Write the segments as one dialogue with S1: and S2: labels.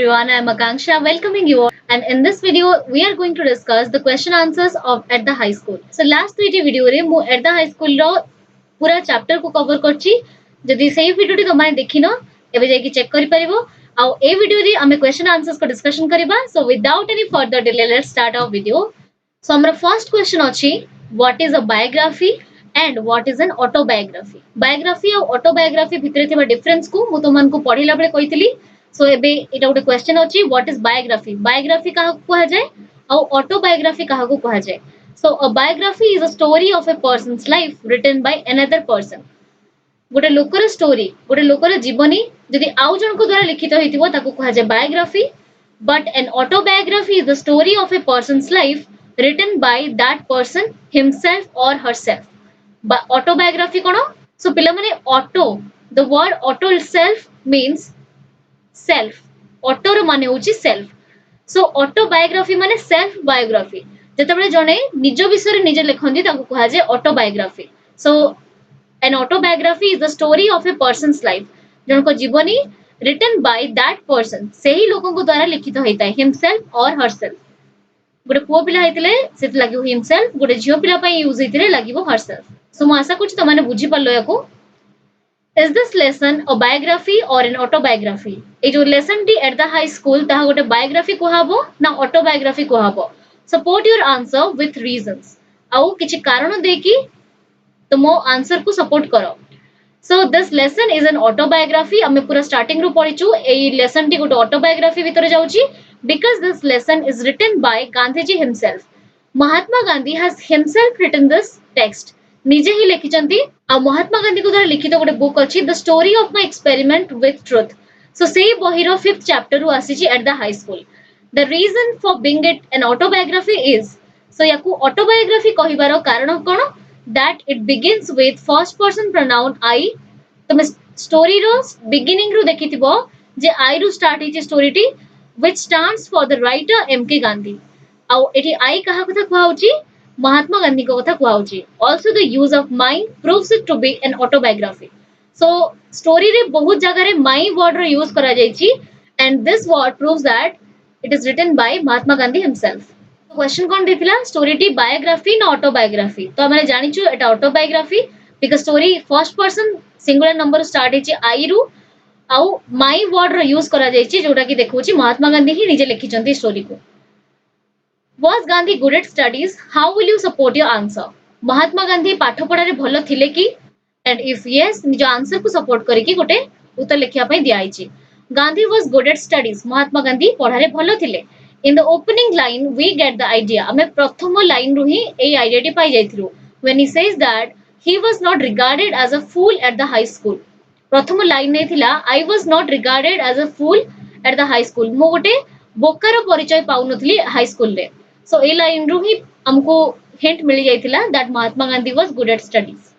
S1: everyone, I am Akanksha welcoming you all. And in this video, we are going to discuss the question answers of at the high school. So last video रे मु at the high school रो पूरा chapter को cover करची. जदि सेही video T तमाने देखिनो एबे जाई check करि परिबो. आउ ए वीडियो रे हमें question answers को discussion करिबा. So without any further delay, let's start our video. So हमरा first question अछि, what is a biography and what is an autobiography? Biography और autobiography भितरे थिबा difference को मु तुमन को पढिला बेले कहितली. So एबे एटा गोटे क्वेश्चन अछि, what is biography? Biography काहा को कहा जाय और autobiography काहा को कहा जाय? So a biography is a story of a person's life written by another person. गोटे लोकर स्टोरी, गोटे लोकर जीवनी जदि आउ जनक द्वारा लिखित होइतिबो ताको कहा जाय biography. But an autobiography is the story of a person's life written by that person himself or herself. Autobiography kono? So पिला माने auto, the word auto itself means self. Auto रो माने होची self. So autobiography माने self biography. जेतबेले जणे निज विषय रे निजे लेखंदी ताको कहा जाय autobiography. So an autobiography is the story of a person's life. जनको जीवनी written by that person. सेही लोकन को द्वारा लिखित होइता himself or herself. गोटे पुओ पिला हेतिले सेत लागिवो himself, गोटे झियो पिला पई यूज हेतिले लागिवो herself. So मु आशा कुछ तमाने बुझी पल्लो याको. Is this lesson a biography or an autobiography? ए जो lesson T at the high school ताहा गोटे biography को हाबो ना autobiography को हाबो. Support your answer with reasons. आउ किछि कारण देकी तुमो आंसर को सपोर्ट करो. So this lesson is an autobiography. हमें पूरा starting रू पढिचु. ए lesson टी गोटे autobiography भितरे जाउची because this lesson is written by Gandhiji himself. Mahatma Gandhi has himself written this text. निजे ही लिखिचंती आ महात्मा गांधी को द्वारा लिखित गोटे बुक अछि the story of my experiment with truth. So सेही बहिरो 5th चैप्टर रु आसीची at the high school. The reason for being it an autobiography is, so याकू ऑटोबायोग्राफी कहिबार कारण कोन that it begins with first person pronoun I. तमे story रो beginning रु देखिथिबो जे आई रु स्टार्ट हिची स्टोरी टी which stands for the writer M K Gandhi. आ एठी आई कहा कथा कहउची महात्मा गांधी को कथा कहउची. Also the use of my proves it to be an autobiography. So story रे बहुत जगह रे my word रो यूज करा जायछि and this word proves that it is written by Mahatma Gandhi himself. Question कोन देथिला स्टोरी टी biography ना autobiography. तो हमरे जानिछु एटा autobiography because story first person singular number start हिची आई रु आउ my word रो यूज करा जायछि जोटा कि देखौछि महात्मा गांधी ही निजे लिखिचंती स्टोरी को. Was Gandhi good at studies? How will you support your answer? Mahatma Gandhi पाठ पढ़ारे भलो थिले कि? And if yes, निज आंसर को सपोर्ट करिकि गोटे उत्तर लिखिया पई दियाइछि. Gandhi was good at studies. Mahatma Gandhi पढ़ारे भलो थिले. In the opening line we get the idea. हमें प्रथम लाइन रु ही ए आईडिया टी पाई जाइथिलु. When he says that he was not regarded as a fool at the high school. प्रथम लाइन नै थिला I was not regarded as a fool at the high school. मो गोटे बोकार परिचय पाउनथली हाई स्कूल रे. So ए लाइन रु ही हमको हिंट मिल जाइथिला that Mahatma Gandhi was good at studies.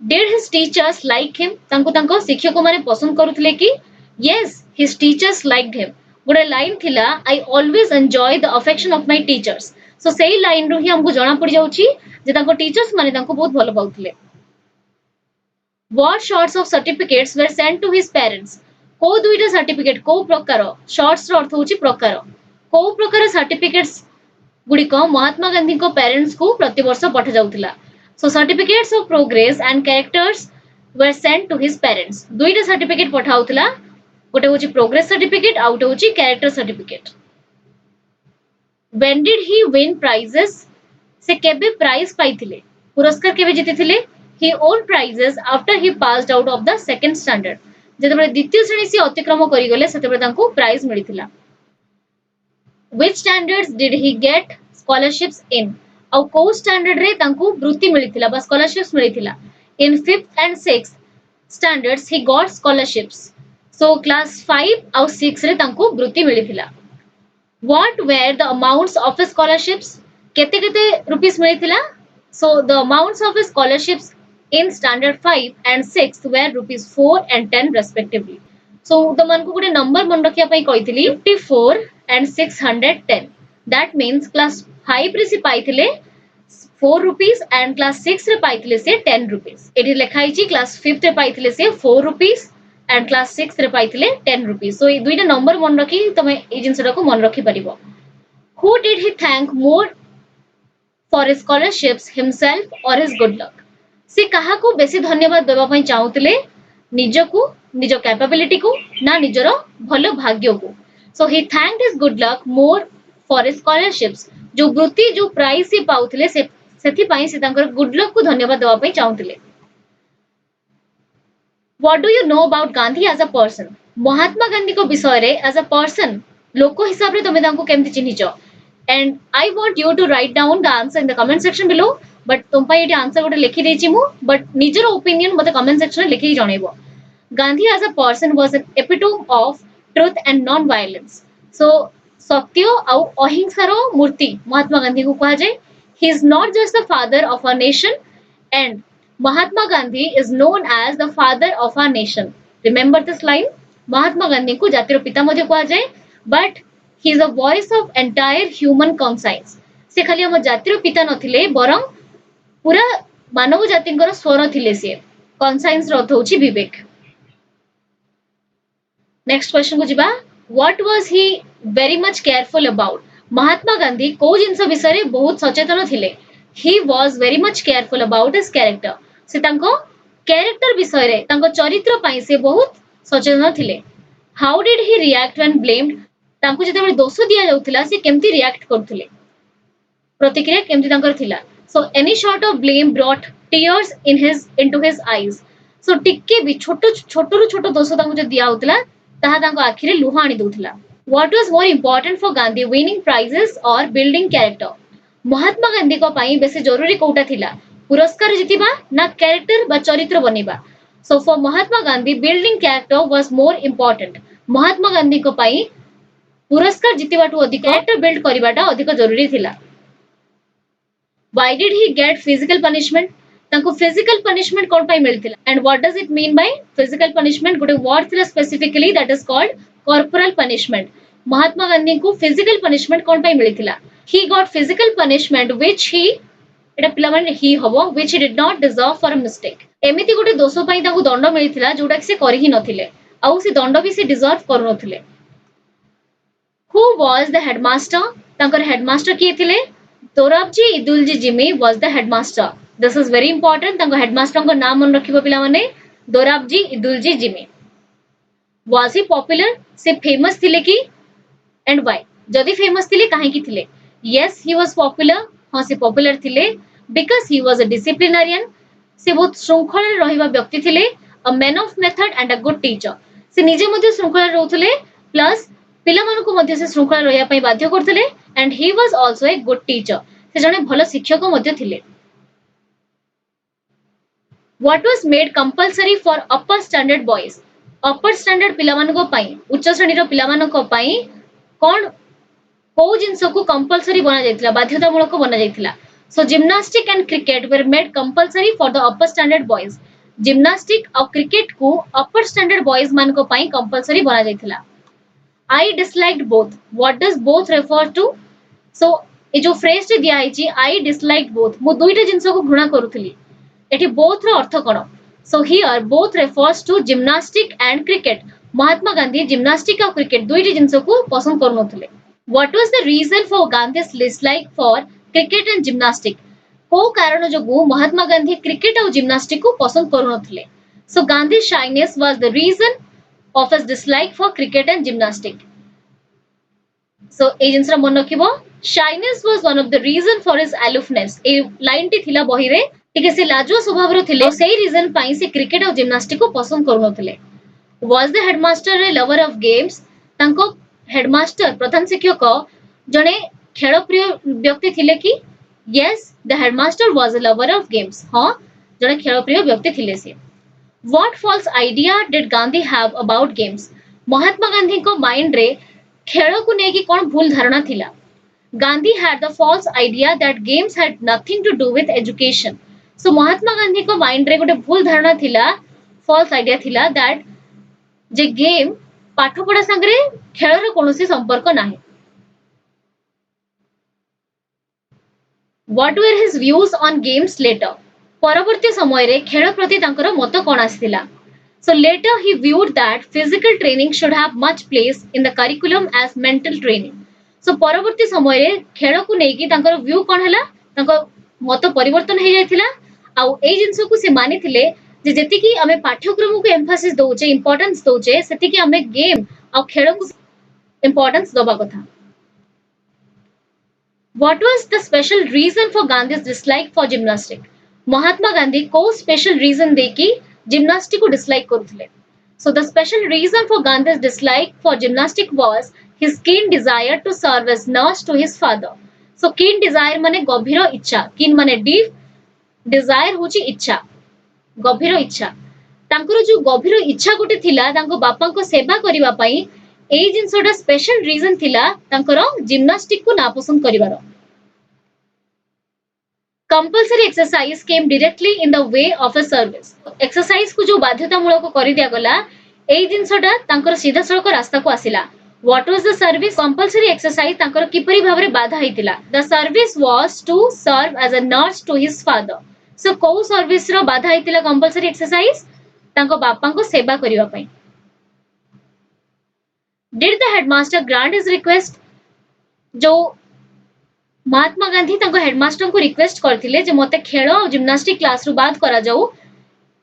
S1: Did his teachers like him? तांको तांको शिक्षक माने पसंद करूथले कि? Yes, his teachers liked him. गोटे लाइन थिला I always enjoy the affection of my teachers. So सेही लाइन रु ही हमको जणा पड़ जाउची जे तांको टीचर्स माने तांको बहुत भलो पाउथले. What sorts of certificates were sent to his parents? को दुईटा सर्टिफिकेट को प्रकार शॉर्ट्स रो अर्थ होची प्रकार को प्रकार सर्टिफिकेट्स गुडी को महात्मा गांधी को पेरेंट्स को प्रति वर्ष पठ जाउतिला. So certificates of progress and characters were sent to his parents. दुईटा सर्टिफिकेट पठाउतिला. गोटे होची प्रोग्रेस सर्टिफिकेट आउट होची character certificate. When did he win prizes? से केबे प्राइज पाइथिले? पुरस्कार केबे जितिथिले? He won prizes after he passed out of the second standard. जेतबे द्वितीय श्रेणी से अतिक्रम करि गले सेतबे तांको prize मिलिथिला. Which standards did he get scholarships in? और को स्टैंडर्ड रे तांको वृत्ति मिलिथिला बा scholarships मिलिथिला. In 5th and 6th standards he got scholarships. So class 5 और 6 रे तांको वृत्ति मिलिथिला. What were the amounts of his scholarships? केते केते rupees मिलिथिला? So the amounts of his scholarships in standard 5 and 6th were rupees 4 and 10 respectively. So the man को गोटे number मन रखिया पई कहितली 54 and 610. That means class 5 रे से पाइथिले 4 rupees and class 6 रे पाइथिले से 10 rupees. एठी लेखा हिची class 5th रे पाइथिले से 4 rupees एंड क्लास 6 रे पाइथिले 10 रुपीस सो ये दुईटा नंबर मन रखी तमे ए जिंसटा को मन रखी परिबो who did he thank more for his scholarships himself or his good luck से कहा को बेसी धन्यवाद देबा पई चाहुतले निजको निज कैपेबिलिटी को ना निजरो भलो भाग्य को so he thanked his good luck more for his scholarships जो वृत्ति जो प्राइज से पाउतले से सेथि पई से तांकर गुड लक को धन्यवाद देबा पई चाहुतले what do you know about Gandhi as a person Mahatma Gandhi को विषय रे एज अ पर्सन लोक हिसाब रे तमे तांको केमति चिन्हिचो and I want you to write down the answer in the comment section below but तुम पई एटी आंसर गोटे लिखि देछि मु बट निजर ओपिनियन मते कमेंट सेक्शन में लिखि जणैबो Gandhi as a person was an epitome of truth and non violence so सत्य आउ अहिंसार मूर्ति महात्मा गांधी को कहा जाए he is not just the father of a nation and Mahatma Gandhi is known as the father of our nation. Remember this line? Mahatma Gandhi को जातिर पिता मध्य कहा जाए, but he is a voice of entire human conscience. से खाली हम जातिर पिता नथिले बरं पूरा मानव जातिଙ୍କର स्वर थिले से conscience अर्थ होची विवेक. Next question को जिबा what was he very much careful about? महात्मा गांधी को जिंस विषय रे बहुत सचेतन थिले. He was very much careful about his character. से तांको कैरेक्टर विषय रे तांको चरित्र पई से बहुत सचेतन थिले how did he react when blamed तांको जेतेबेले दोष दिया जाउथिला से केमती रिएक्ट करथुले प्रतिक्रिया केमती तांकर थिला so any shot of blame brought tears into his eyes so टिक्के भी छोटो दोष तांको जे दिया होतला ताहा तांको आखि रे लुह आनी दोथिला what was more important for Gandhi winning prizes or building character Mahatma Gandhi को पई बेसी जरूरी कोटा थिला पुरस्कार जितिबा ना कैरेक्टर बा चरित्र बनेबा so for Mahatma Gandhi building character was more important Mahatma Gandhi को पई पुरस्कार जितिबाटू अधिक कैरेक्टर बिल्ड करिबाटा अधिक जरूरी थिला why did he get physical punishment तांको फिजिकल पनिशमेंट कोन पई मिलतिला and what does it mean by physical punishment गोटे वर्ड थिला specifically that is called corporal punishment Mahatma Gandhi को फिजिकल पनिशमेंट कोन पई मिलतिला he got physical punishment which he एटा पिला माने ही हबो which he did not deserve for a mistake एमिति गोटे दोष पई ताको दंड मिलिथिला जोटा से करि ही नथिले आउ से दंड भी से डिजर्व कर नथिले हु वाज द हेडमास्टर तांकर हेडमास्टर किए थिले Dorabji Edulji Gimi was the headmaster this is very important तांको हेडमास्टर को नाम मन रखिबो पिला माने Dorabji Edulji Gimi was he popular से फेमस थिले की एंड व्हाई जदी फेमस थिले काहे की थिले यस ही वाज पॉपुलर हां से पॉपुलर थिले because he was a disciplinarian से बहुत श्रृंखला रहिबा व्यक्ति थिले a man of method and a good teacher से निजे मध्ये श्रृंखला रहउथले प्लस पिला मानु को मध्ये से श्रृंखला रहिया पई बाध्य करथले and he was also a good teacher से जने भलो शिक्षक मध्ये थिले what was made compulsory for upper standard पिला मानु को पई उच्च श्रेणी रो पिला मानु को पई कोन को जिंस को कंपलसरी बना जायतिला बाध्यतामूलक बना जायतिला So gymnastic and cricket were made compulsory for the upper standard boys. Gymnastic और cricket को upper standard boys मान को पाई compulsory बना जायतिला. I disliked both. What does both refer to? So ये जो phrase टे दिया है ची I disliked both. मु दुईटा जिंसों को घृणा करूथली. एठी both रो अर्थ कौन? So here both refers to gymnastic and cricket. Mahatma Gandhi gymnastic और cricket दुईटा जिंसों को पसंद करूनथले. What was the reason for Gandhi's dislike for cricket and gymnastic को कारण जो महात्मा गांधी क्रिकेट और जिम्नास्टिक को पसंद करूनथले so Gandhi shyness was the reason of his dislike for cricket and gymnastic so ए जिंसरा मन रखिबो shyness was one of the reason for his aloofness ए लाइन टी थिला बही रे ठीक से लाजो स्वभाव रो थिले सेही रीजन पाई से क्रिकेट और जिम्नास्टिक को पसंद करूनथले was the headmaster a lover of games तांको हेडमास्टर प्रधान शिक्षक जने खेल प्रिय व्यक्ति थिले कि yes the headmaster was a lover of games हां जने खेल प्रिय व्यक्ति थिले से what false idea did Gandhi have about games Mahatma Gandhi को माइंड रे खेल को ने कि कोन भूल धारणा थिला Gandhi had the false idea that games had nothing to do with education so Mahatma Gandhi को माइंड रे गोटे भूल धारणा थिला फॉल्स आइडिया थिला दैट जे गेम पाठ पढ़ा संगरे खेल रो कोनोसी संपर्क नाही What were his views on games later? परवर्ती समय रे खेल प्रति तांकर मत कोन आसिला So later he viewed that physical training should have much place in the curriculum as mental training. So ପରବର୍ତ୍ତୀ ସମୟରେ ଖେଳକୁ ନେଇକି ତାଙ୍କର view କ'ଣ ହେଲା, ତାଙ୍କ ମତ ପରିବର୍ତ୍ତନ ହେଇଯାଇଥିଲା ଆଉ ଏଇ ଜିନିଷକୁ ସେ ମାନିଥିଲେ ଯେ ଯେତିକି ଆମେ ପାଠ୍ୟକ୍ରମକୁ emphasis ଦଉଛେ importance ଦଉଛେ ସେତିକି ଆମେ game ଆଉ ଖେଳକୁ importance ଦବା କଥା. What was the special reason for Gandhi's dislike for gymnastics? महात्मा गांधी को special reason देकी gymnastics को dislike କରୁଥିଲେ. So the special reason for Gandhi's dislike for gymnastics was his keen desire to serve as nurse to his father. So keen desire माने गभीर इच्छा, keen माने deep, desire होची इच्छा, गभीर इच्छा. तांकर जो गभीर इच्छा गोटे थिला तांको बापांको सेवा करिवा पई एई जिंसोटा स्पेशल रीजन थिला तांकर जिम्नास्टिक को नापसंद करिवार. Compulsory exercise came directly in the way of a service. Exercise को जो बाध्यतामूलक करि दिया गला एई जिंसोटा तांकर सीधा सड़क रास्ता को आसिला. What was the service? Compulsory exercise तांकर किपरि भाबरे बाधा हितिला. The service was to serve as a nurse to his father. So को सर्विस रो बाधा हितिला कंपल्सरी एक्सरसाइज तांको बापांको सेवा करिवा पई. Did the headmaster grant his request? जो महात्मा गांधी तांको हेडमास्टर को रिक्वेस्ट करथिले जे मते खेल और जिम्नास्टिक क्लास रु बाद करा जाऊ.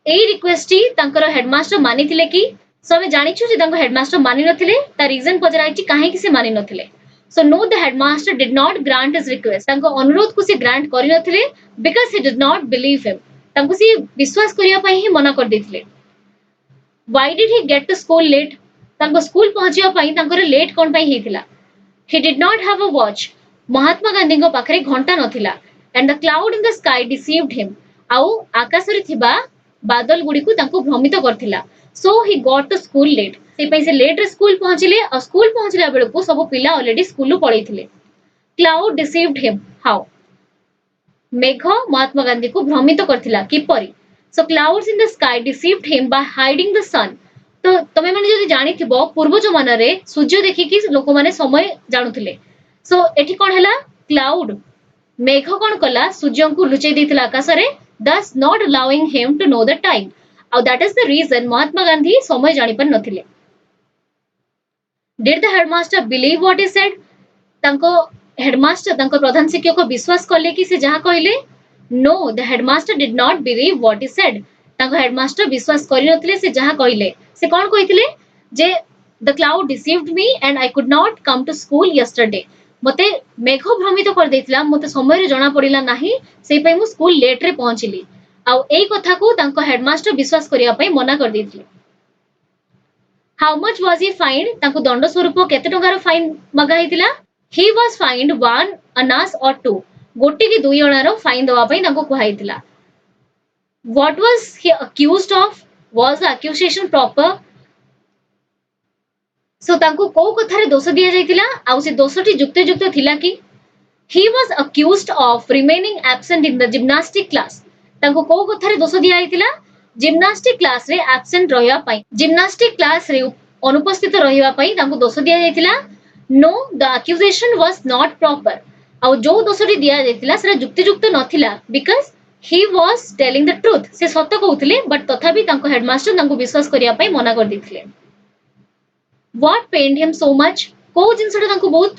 S1: एई रिक्वेस्ट ही तांकर हेडमास्टर मानिथिले कि समे जानिछु जे तांको हेडमास्टर मानि नथिले. ता रीजन पजराइछि काहे कि से मानि नथिले. So no the headmaster did not grant his request. तांको अनुरोध को से ग्रांट करि नथिले because he did not believe him. तांको से विश्वास करिया पई ही मना कर देथिले. Why did he get to school late? तांको स्कूल पहुंचिया पई तांकर लेट कोन पई हेतिला. He did not have a watch. महात्मा गांधी को पाखरे घंटा नथिला. And the cloud in the sky deceived him. आउ आकाश रे थिबा बादल गुडी को तांको भ्रमित करथिला. So he got to school late. से पई से लेट रे स्कूल पहुंचिले और स्कूल पहुंचला बेल को सब पिला already school low पढैथिले. Cloud deceived him. How? मेघ महात्मा गांधी को भ्रमित करथिला किपरि. So clouds in the sky deceived him by hiding the sun. तो तमे माने जदि जानि थिबो पूर्व जमाना रे सूर्य देखि कि लोक माने समय जानुथिले. सो एठी कोन हला क्लाउड मेघ कोन कला सूर्य को लुचै दिथिला आकाश रे, thus not allowing him to know the time. और that is the reason Mahatma Gandhi समय जानि पर नथिले. Did the headmaster believe what he said? तांको हेडमास्टर तांको प्रधान शिक्षक को विश्वास करले कि से जहा कहले. No, the headmaster did not believe what he said. तांको हेडमास्टर विश्वास करि नथिले से जहा कहले. से कोन कहिथिले जे the cloud deceived me and I could not come to school yesterday. मते मेघ भ्रमित कर देथिला, मते समय रे जणा पडिला नाही, सेई पई मु स्कूल लेट रे पहुंचिली. आ एई कथा को तांको हेडमास्टर विश्वास करिया पई मना कर देथिले. How much was he fined? तांको दंड स्वरूप केते टंकार फाइन मगा हितिला. He was fined 1 annas or 2. गोटे की 2 अणार फाइन दवा पई तांको कहैतिला. What was he accused of? Was the accusation proper? So तांको को कथा रे दोष दिया जायतिला आ से दोषटी युक्त थिला कि he was accused of remaining absent in the gymnastic class. तांको को कथा रे दोष दिया जायतिला जिम्नास्टिक क्लास रे एब्सेंट रहिया पई. जिम्नास्टिक क्लास रे अनुपस्थित रहिवा पई तांको दोष दिया जायतिला. No, the accusation was not proper. आ जो दोषटी दिया जायतिला सेरा युक्त नथिला because he was telling the truth. से सत्य कहउथिले बट तथापि तांको हेडमास्टर तांको विश्वास करिया पई मना कर दिथिले. What pained him so much? को जिंसटा तांको बहुत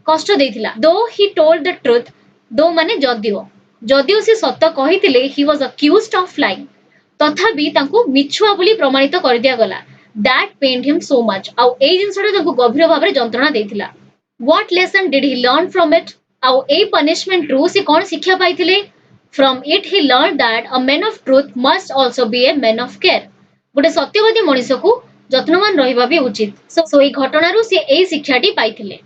S1: कष्ट देथिला. Though he told the truth, though माने जदियो से सत्य कहिथिले he was accused of lying. तथापि तांको मिछुआ बोली प्रमाणित कर दिया गला. That pained him so much. आ एई जिंसटा तांको गभीर भाबरे जंत्रणा देथिला. What lesson did he learn from it? आ एई पनिशमेंट रु से कोन शिक्षा पाइथिले? From it he learned that a man of truth must also be a man of care. गोटे सत्यवादी मनुष्य को जत्नवान रहिबा भी उचित. सो एई घटना रु से एई शिक्षाटी पाइथिले.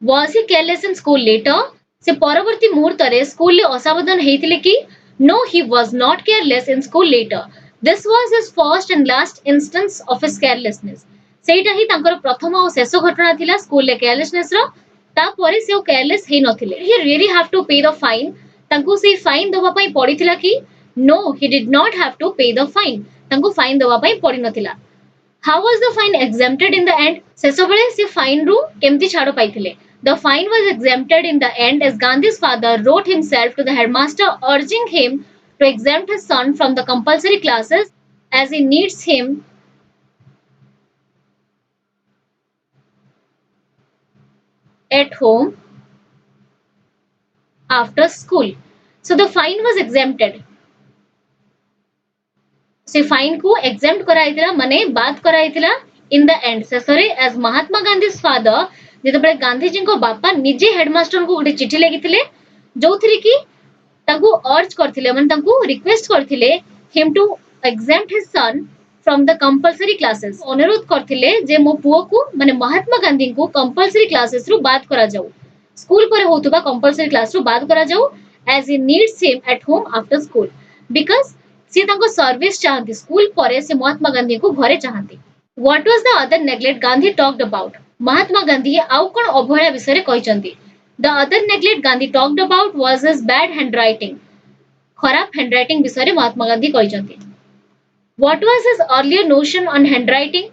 S1: Was he careless in school later? से परवर्ती मुहूर्त रे स्कूल ले असावधान हेतिले कि? No, he was not careless in school later. This was his first and last instance of his carelessness. सेटा ही तांकर प्रथम और शेष घटना थिला स्कूल ले केयरलेसनेस रो. ता परे से ओ केयरलेस हे नथिले. He really have to pay the fine. तांको से फाइन दवा पई पडिथिला कि? No, he did not have to pay the fine. तांको फाइन दवा पई पडि नथिला. How was the fine exempted in the end? शेष बेले से फाइन रु केमति छाड़ पाइथिले. The fine was exempted in the end as Gandhi's father wrote himself to the headmaster urging him to exempt his son from the compulsory classes as he needs him at home after school. So the fine was exempted. से fine को exempt कराइतिला माने बात कराइतिला in the end शेषरे as Mahatma Gandhi father जेतेबेले गांधी जी को बापा निजे हेडमास्टर को गोटे चिठी लेखिथिले जोथिरे कि तांको अर्ज करथिले माने तांको रिक्वेस्ट करथिले him to exempt his son from the compulsory classes अनुरोध करथिले जे मो पुओ को माने महात्मा गांधी को compulsory classes रु बात करा जाऊ स्कूल पर होतबा compulsory class रु बात करा जाऊ as he needs him at home after school because सी तांको सर्विस चाहती स्कूल परे से महात्मा गांधी को घरे चाहती what was the other neglect Gandhi talked about Mahatma Gandhi आउ कोन अवहेला विषय कहचंती the other neglect Gandhi talked about was his bad handwriting खराब हैंडराइटिंग विषय महात्मा गांधी कहचंती what was his earlier notion on handwriting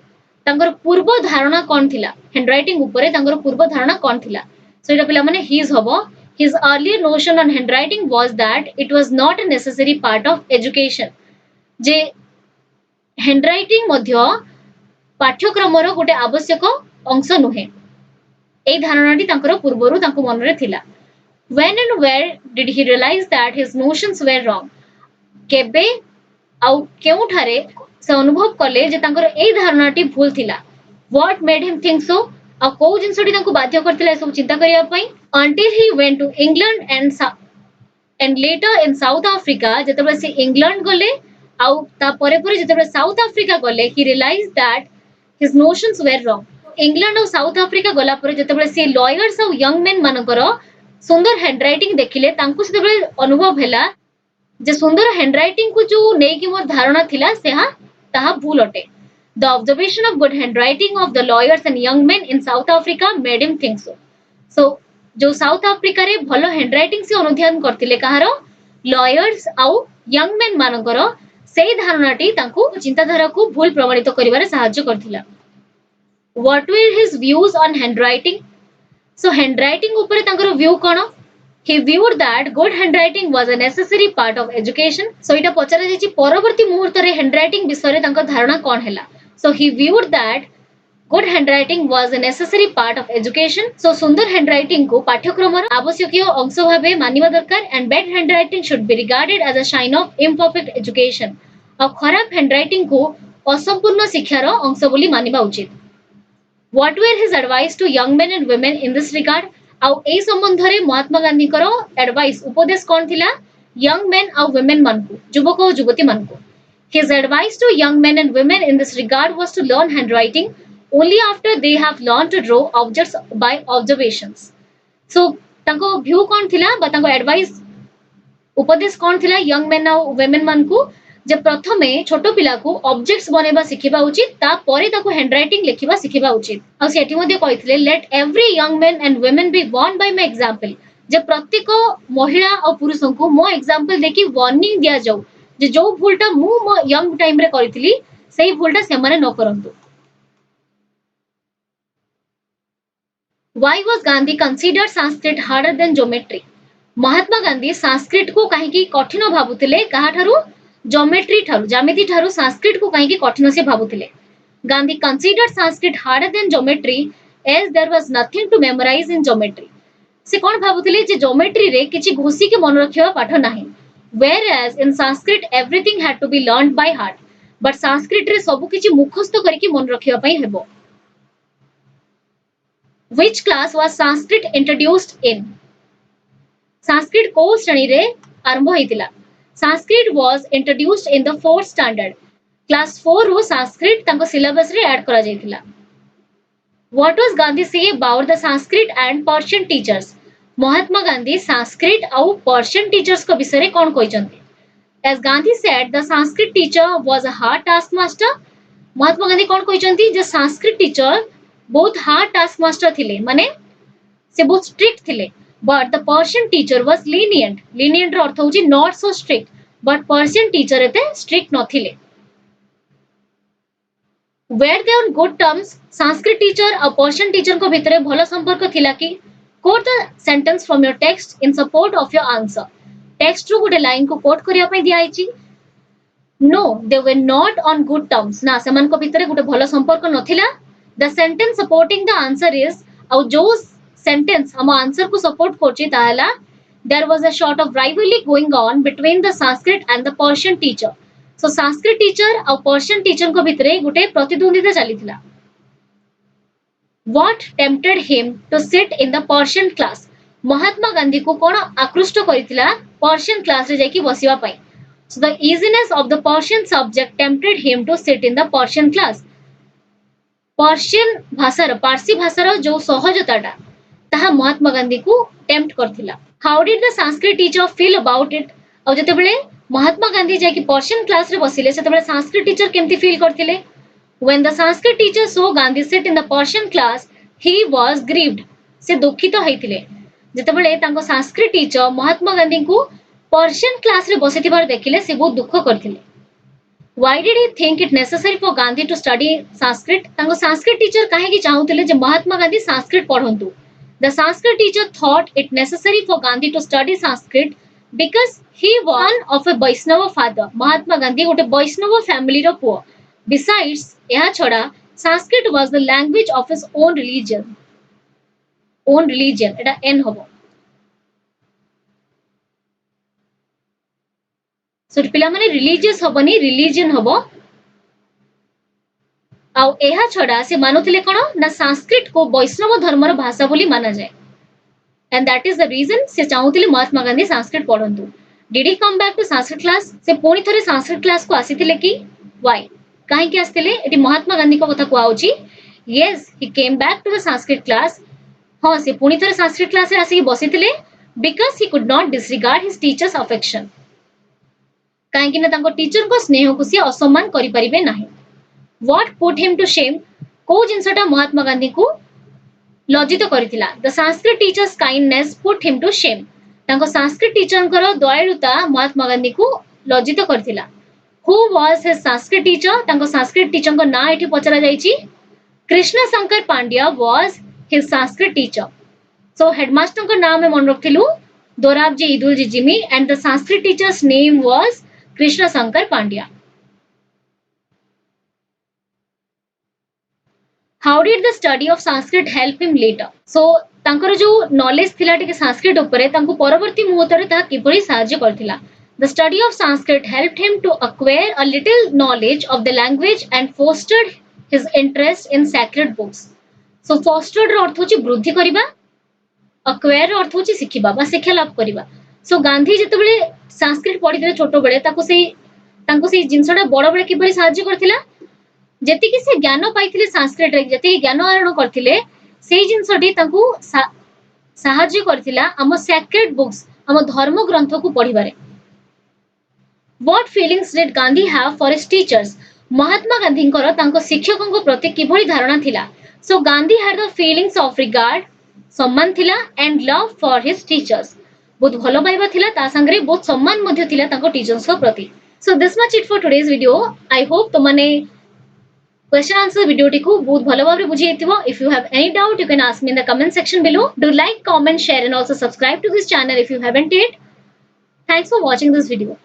S1: तांकर पूर्व धारणा कोन थिला हैंडराइटिंग ऊपर तांकर पूर्व धारणा कोन थिला सो एटा पिला माने हिज हबो his earlier notion on handwriting was that it was not a necessary part of education जे हैंडराइटिंग मध्य पाठ्यक्रमर गोटे आवश्यक अंश नुहे ए धारणाटी तांकर पूर्वरु तांको मनरे थिला when and where did he realize that his notions were wrong केबे आउ केउठारे से अनुभव कले जे तांकर ए धारणाटी भूल थिला what made him think so आ को जिंसटी तांको बाध्य करथिला सब चिंता करिया पई until he went to England and later in South Africa जेतेबे से इंग्लैंड गले आउ ता परे परे जेतेबे साउथ अफ्रीका गले he realized that his notions were wrong England और साउथ अफ्रीका गला परे जेतेबे से लॉयर्स और यंग मेन मानकर सुंदर हैंडराइटिंग देखिले तांको सेतेबे अनुभव हैला जे सुंदर हैंडराइटिंग को जो नै कि मोर धारणा थिला सेहा ताहा भूल अटे the observation of good handwriting of the lawyers and young men in South Africa made him think so जो साउथ अफ्रीका रे भलो हैंडराइटिंग से अनुध्यान करथिले कहारो लॉयर्स आउ यंग मेन मानकर सेही धारणाटी तांको चिंताधारा को भूल प्रमाणित करिवारे सहाय्य करथिला what were his views on handwriting so handwriting ऊपर तांकर व्यू कोन he viewed that good handwriting was a necessary part of education so ita पचरा जेची परवर्ती मुहूर्त रे हैंडराइटिंग विषय रे तांकर धारणा कोन हैला so he viewed that good handwriting was a necessary part of education so सुंदर हैंडराइटिंग को पाठ्यक्रम आवश्यक अंश भाबे मानिबा दरकार and bad handwriting should be regarded as a sign of imperfect education और खराब हैंडराइटिंग को असंपूर्ण शिक्षार अंश बोली मानिबा उचित what were his advice to young men and women in this regard आउ ए संबंध रे महात्मा गांधी करो एडवाइस उपदेश कोन थिला यंग मेन आउ वुमेन मानकु युवक और युवती मानकु his advice to young men and women in this regard was to learn handwriting only after they have learned to draw objects by observations so तांको व्यू कोन थिला बा तांको एडवाइस उपदेश कोन थिला यंग मेन आउ वुमेन मानकु जे प्रथमे छोटो पिला को ऑब्जेक्ट्स बनेबा सिखिबा उचित ता परे ताको हैंडराइटिंग लेखिबा सिखिबा उचित आ सेठी मध्ये कहिथिले let every young man and women be warn by my example जे प्रत्येक महिला और पुरुषों को मो एग्जांपल देखि वार्निंग दिया जाऊ जे जो भूलटा मु मो यंग टाइम रे करिथिली सेही भूलटा से माने न करंतु Why was Gandhi considered Sanskrit harder than geometry? Mahatma Gandhi Sanskrit को काहे की कठिन भाबुतिले काहा ठारू ज्योमेट्री ठारू ज्यामिति ठारू संस्कृत को काहे की कठिन से भाबुतिले Gandhi considered Sanskrit harder than geometry as there was nothing to memorize in geometry से कोन भाबुतिले जे ज्योमेट्री रे किछि घोसी के मन रखिबा पाठ नाही whereas in Sanskrit everything had to be learned by heart but Sanskrit रे सब किछि मुखस्थ करिकि मन रखिबा पई हेबो which class was Sanskrit introduced in Sanskrit को श्रेणी रे आरंभ होइतिला Sanskrit was introduced in the 4th standard. Class 4 रो संस्कृत तांको सिलेबस रे ऐड करा जायतिला. What was Gandhi say about the Sanskrit and Persian teachers? Mahatma Gandhi Sanskrit और पर्शियन टीचर्स को विषय रे कोन कहिसंती? As Gandhi said, the Sanskrit teacher was a hard taskmaster. Mahatma Gandhi कोन कहिसंती जे संस्कृत टीचर बहुत हार्ड टास्कमास्टर थिले माने से बहुत स्ट्रिक्ट थिले. But the Persian teacher was lenient. Lenient रो अर्थ होची not so strict. But Persian teacher एते strict नथिले. Were they on good terms? Sanskrit teacher और Persian teacher को भितरे भलो संपर्क थिला कि quote the sentence from your text in support of your answer. Text रू गुटे लाइन को कोट करिया पई दिया आइची. No, they were not on good terms. ना ସେମାନଙ୍କ ଭିତରେ ଗୋଟେ ଭଲ ସମ୍ପର୍କ ନଥିଲା. The sentence supporting the answer is ଆଉ ଯୋଉ sentence ଆମ answer କୁ support କରୁଛି ତା ହେଲା there was a sort of rivalry going on between the Sanskrit and the Persian teacher. So Sanskrit teacher ଆଉ Persian teacher ଙ୍କ ଭିତରେ ଗୋଟେ ପ୍ରତିଦ୍ୱନ୍ଦିତା ଚାଲିଥିଲା. What tempted him to sit in the Persian class? महात्मा गांधी को कौन आकृष्ट କରିଥିଲା Persian class ରେ ଯାଇକି ବସିବା ପାଇଁ. So the easiness of the Persian subject tempted him to sit in the Persian class. Persian ଭାଷାର ପାର୍ସୀ ଭାଷାର ଯୋଉ ସହଜତାଟା ତାହା ମହାତ୍ମା ଗାନ୍ଧୀକୁ ଟେମ୍ପ୍ଟ କରିଥିଲା. How did the Sanskrit teacher feel about it? ଆଉ ଯେତେବେଳେ ମହାତ୍ମା ଗାନ୍ଧୀ ଯାଇକି Persian class ରେ ବସିଲେ ସେତେବେଳେ Sanskrit teacher କେମିତି feel କରିଥିଲେ? When the Sanskrit teacher saw Gandhi sit in the Persian class, he was grieved. ସେ ଦୁଃଖିତ ହେଇଥିଲେ. ଯେତେବେଳେ ତାଙ୍କ Sanskrit teacher ମହାତ୍ମା ଗାନ୍ଧୀଙ୍କୁ Persian class ରେ ବସିଥିବାର ଦେଖିଲେ ସେ ବହୁତ ଦୁଃଖ କରିଥିଲେ. Why did he think it necessary for Gandhi to study Sanskrit? ତାଙ୍କ Sanskrit teacher କାହିଁକି ଚାହୁଁଥିଲେ ଯେ ମହାତ୍ମା ଗାନ୍ଧୀ Sanskrit ପଢନ୍ତୁ? The Sanskrit teacher thought it necessary for Gandhi to study Sanskrit because he was son of a Vaishnava father. Mahatma Gandhi ଗୋଟେ ବୈଷ୍ଣବ ଫ୍ୟାମିଲିର ପୁଅ. Besides, ଏହା ଛଡା Sanskrit was the language of his own religion. ଏଟା N ହବ. So ପିଲାମାନେ religious ହବନି, religion ହବ. ଆଉ ଏହା ଛଡା ସେ ମାନୁଥିଲେ କଣ ନା ସଂସ୍କୃତ को ବୈଷ୍ଣବ ଧର୍ମର ଭାଷା ବୋଲି ମାନାଯାଏ. And that is the reason ସେ ଚାହୁଁଥିଲେ ମହାତ୍ମା ଗାନ୍ଧୀ ସଂସ୍କୃତ ପଢନ୍ତୁ. Did he come back to Sanskrit class? ସେ ପୁଣି ଥରେ ସଂସ୍କୃତ କ୍ଲାସ କୁ ଆସିଥିଲେ କି? Why? କାହିଁକି ଆସିଥିଲେ? ଏଠି ମହାତ୍ମା ଗାନ୍ଧୀଙ୍କ କଥା କୁହାଉଛି. Yes, he came back to the Sanskrit class. ହଁ ସେ ପୁଣି ଥରେ ସଂସ୍କୃତ କ୍ଲାସ ରେ ଆସିକି ବସିଥିଲେ because he could not disregard his teacher's affection. କାହିଁକି ନା ତାଙ୍କ ଟିଚରଙ୍କ ସ୍ନେହକୁ ସେ ଅସମ୍ମାନ କରିପାରିବେ ନାହିଁ. What put him to shame? କୋଉ ଜିନିଷଟା ମହାତ୍ମା ଗାନ୍ଧୀଙ୍କୁ ଲଜ୍ଜିତ କରିଥିଲା? The Sanskrit teacher's kindness put him to shame. ତାଙ୍କ Sanskrit teacherଙ୍କର ଦୟାଳୁତା ମହାତ୍ମା ଗାନ୍ଧୀଙ୍କୁ ଲଜ୍ଜିତ କରିଥିଲା. Who was his Sanskrit teacher? ତାଙ୍କ Sanskrit teacherଙ୍କ ନାଁ ଏଠି ପଚରା ଯାଇଛି. Krishna Shankar Pandya was his Sanskrit teacher. So headmasterଙ୍କ ନାଁ ଆମେ ମନେ ରଖିଥିଲୁ ଦୋରାବଜୀ ଇଦୁଲଜୀ ଜିମି and the Sanskrit teacher's name was Krishna Shankar Pandya. How did the study of Sanskrit help him later? So ତାଙ୍କର ଯୋଉ knowledge ଥିଲା ଟିକେ Sanskrit ଉପରେ ତାଙ୍କୁ ପରବର୍ତ୍ତୀ ମୁହୂର୍ତ୍ତରେ ତାହା କିପରି ସାହାଯ୍ୟ କରିଥିଲା? The study of Sanskrit helped him to acquire a little knowledge of the language and fostered his interest in sacred books. So fostered ର ଅର୍ଥ ହେଉଛି ବୃଦ୍ଧି କରିବା, acquire ର ଅର୍ଥ ହେଉଛି ଶିଖିବା ବା ଶିକ୍ଷା ଲାଭ କରିବା. So ଗାନ୍ଧୀ ଯେତେବେଳେ Sanskrit ପଢିଥିଲେ ଛୋଟବେଳେ ତାଙ୍କୁ ସେଇ ଜିନିଷଟା ବଡବେଳେ କିପରି ସାହାଯ୍ୟ କରିଥିଲା? ଯେତିକି ସେ ଜ୍ଞାନ ପାଇଥିଲେ ସଂସ୍କୃତରେ ଯେତିକି ଜ୍ଞାନ ଆହରଣ କରିଥିଲେ ସେଇ ଜିନିଷଟି ତାଙ୍କୁ ସାହାଯ୍ୟ କରିଥିଲା ଆମ sacred books ଆମ ଧର୍ମ ଗ୍ରନ୍ଥକୁ ପଢିବାରେ. What feelings did Gandhi have for his teachers? Mahatma ଗାନ୍ଧୀଙ୍କର ତାଙ୍କ ଶିକ୍ଷକଙ୍କ ପ୍ରତି କିଭଳି ଧାରଣା ଥିଲା? So Gandhi had the feelings of regard, ସମ୍ମାନ ଥିଲା and love for his teachers. ବହୁତ ଭଲ ପାଇବା ଥିଲା ତା ସାଙ୍ଗରେ ବହୁତ ସମ୍ମାନ ମଧ୍ୟ ଥିଲା ତାଙ୍କ ଟିଚର୍ସଙ୍କ ପ୍ରତି. So this much it for today's video. I hope ତମମାନେ question answer video टिकु बहुत भलो भाबरे बुझी हेतिबो. If you have any doubt you can ask me in the comment section below. Do like, comment, share and also subscribe to this channel if you haven't yet. Thanks for watching this video.